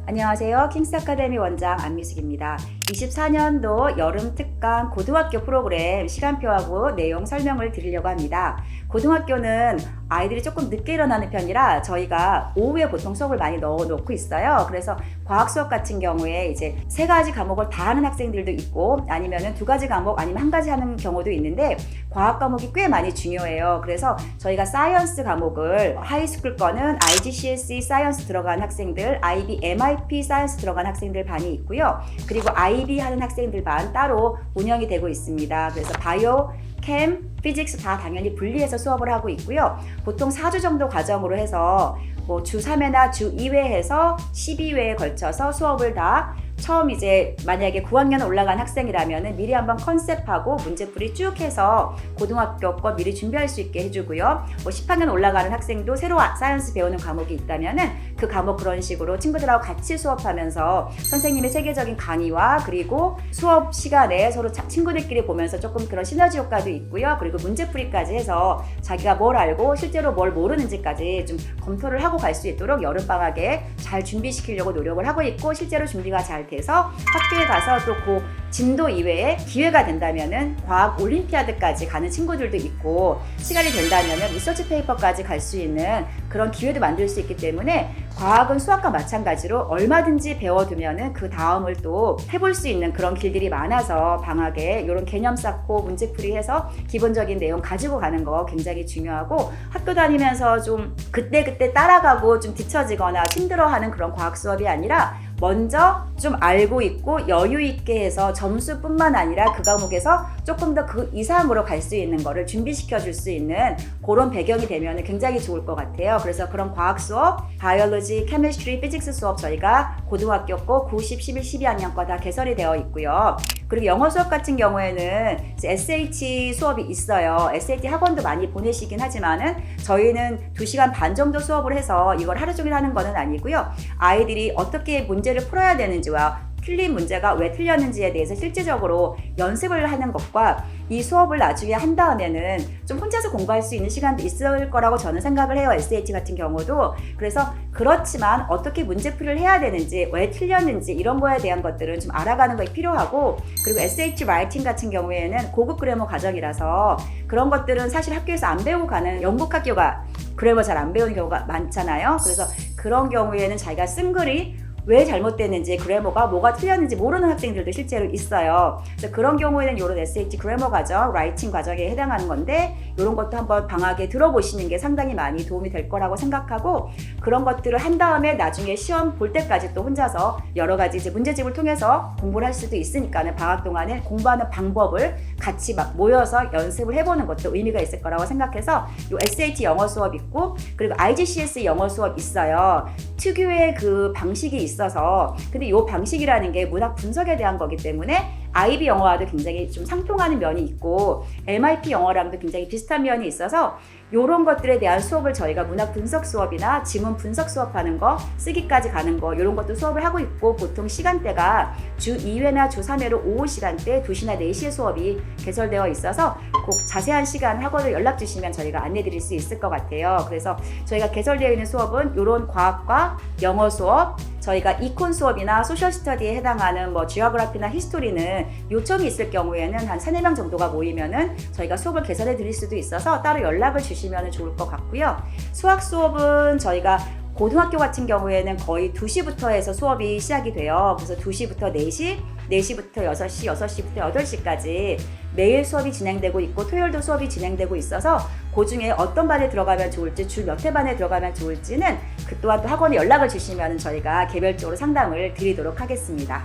안녕하세요. 킹스 아카데미 원장 안미숙입니다. 24년도 여름 특강 고등학교 프로그램 시간표하고 내용 설명을 드리려고 합니다. 고등학교는 아이들이 조금 늦게 일어나는 편이라 저희가 오후에 보통 수업을 많이 넣어놓고 있어요. 그래서 과학 수업 같은 경우에 이제 3가지 과목을 다 하는 학생들도 있고 아니면은 2가지 과목 아니면 1가지 하는 경우도 있는데 과학 과목이 꽤 많이 중요해요. 그래서 저희가 사이언스 과목을 하이스쿨 거는 IGCSE 사이언스 들어간 학생들, IB, MIP 사이언스 들어간 학생들 반이 있고요. 그리고 IB 하는 학생들 반 따로 운영이 되고 있습니다. 그래서 바이오, 캠, 피직스 다 당연히 분리해서 수업을 하고 있고요. 보통 4주 정도 과정으로 해서 주 3회나 주 2회 해서 12회에 걸쳐서 수업을 다 처음 이제 만약에 9학년 올라간 학생이라면 미리 한번 컨셉하고 문제풀이 쭉 해서 고등학교 거 미리 준비할 수 있게 해주고요. 10학년 올라가는 학생도 새로 사이언스 배우는 과목이 있다면은 그 과목 그런 식으로 친구들하고 같이 수업하면서 선생님의 세계적인 강의와 그리고 수업 시간에 서로 친구들끼리 보면서 조금 그런 시너지 효과도 있고요. 그리고 문제풀이까지 해서 자기가 뭘 알고 실제로 뭘 모르는지까지 좀 검토를 하고 갈 수 있도록 여름방학에 잘 준비시키려고 노력을 하고 있고 실제로 준비가 잘 돼서 학교에 가서 또 그 진도 이외에 기회가 된다면은 과학 올림피아드까지 가는 친구들도 있고 시간이 된다면은 리서치 페이퍼까지 갈 수 있는 그런 기회도 만들 수 있기 때문에 과학은 수학과 마찬가지로 얼마든지 배워두면은 그 다음을 또 해볼 수 있는 그런 길들이 많아서 방학에 이런 개념 쌓고 문제풀이해서 기본적인 내용 가지고 가는 거 굉장히 중요하고 학교 다니면서 좀 그때 따라가고 좀 뒤처지거나 힘들어하는 그런 과학 수업이 아니라 먼저 좀 알고 있고 여유 있게 해서 점수뿐만 아니라 그 과목에서 조금 더 그 이상으로 갈 수 있는 거를 준비시켜 줄 수 있는 그런 배경이 되면 굉장히 좋을 것 같아요. 그래서 그런 과학 수업, 바이올로지, 케미스트리, 피직스 수업 저희가 고등학교 거 9, 10, 11, 12학년 거 다 개설이 되어 있고요. 그리고 영어 수업 같은 경우에는 SAT 수업이 있어요. SAT 학원도 많이 보내시긴 하지만은 저희는 2시간 반 정도 수업을 해서 이걸 하루 종일 하는 거는 아니고요. 아이들이 어떻게 문제를 풀어야 되는지와 틀린 문제가 왜 틀렸는지에 대해서 실질적으로 연습을 하는 것과 이 수업을 나중에 한 다음에는 좀 혼자서 공부할 수 있는 시간도 있을 거라고 저는 생각을 해요. SAT 같은 경우도. 그래서 그렇지만 어떻게 문제풀이를 해야 되는지 왜 틀렸는지 이런 거에 대한 것들은 좀 알아가는 것이 필요하고 그리고 SAT 라이팅 같은 경우에는 고급 그래머 과정이라서 그런 것들은 사실 학교에서 안 배우고 가는 영국 학교가 그래머 잘 안 배우는 경우가 많잖아요. 그래서 그런 경우에는 자기가 쓴 글이 왜 잘못됐는지 그래머가 뭐가 틀렸는지 모르는 학생들도 실제로 있어요. 그래서 그런 경우에는 이런 SAT 그래머 과정, 라이팅 과정에 해당하는 건데 이런 것도 한번 방학에 들어보시는 게 상당히 많이 도움이 될 거라고 생각하고 그런 것들을 한 다음에 나중에 시험 볼 때까지 또 혼자서 여러 가지 이제 문제집을 통해서 공부를 할 수도 있으니까는 방학 동안에 공부하는 방법을 같이 막 모여서 연습을 해보는 것도 의미가 있을 거라고 생각해서 이 SAT 영어 수업 있고 그리고 IGCSE 영어 수업 있어요. 특유의 그 방식이 있어서 근데 이 방식이라는 게 문학 분석에 대한 거기 때문에 IB 영어와도 굉장히 좀 상통하는 면이 있고 MIP 영어랑도 굉장히 비슷한 면이 있어서 이런 것들에 대한 수업을 저희가 문학 분석 수업이나 지문 분석 수업하는 거, 쓰기까지 가는 거 이런 것도 수업을 하고 있고 보통 시간대가 주 2회나 주 3회로 오후 시간대 2시나 4시에 수업이 개설되어 있어서 꼭 자세한 시간 학원을 연락 주시면 저희가 안내 드릴 수 있을 것 같아요. 그래서 저희가 개설되어 있는 수업은 이런 과학과 영어 수업, 저희가 이콘 수업이나 소셜 스터디에 해당하는 지오그래피나 히스토리는 요청이 있을 경우에는 한 3-4명 정도가 모이면은 저희가 수업을 개설해 드릴 수도 있어서 따로 연락을 주시면 좋을 것 같고요. 수학 수업은 저희가 고등학교 같은 경우에는 거의 2시부터 해서 수업이 시작이 돼요. 그래서 2시부터 4시, 4시부터 6시, 6시부터 8시까지 매일 수업이 진행되고 있고 토요일도 수업이 진행되고 있어서 그 중에 어떤 반에 들어가면 좋을지 주 몇 회 반에 들어가면 좋을지는 그 또한 또 학원에 연락을 주시면 저희가 개별적으로 상담을 드리도록 하겠습니다.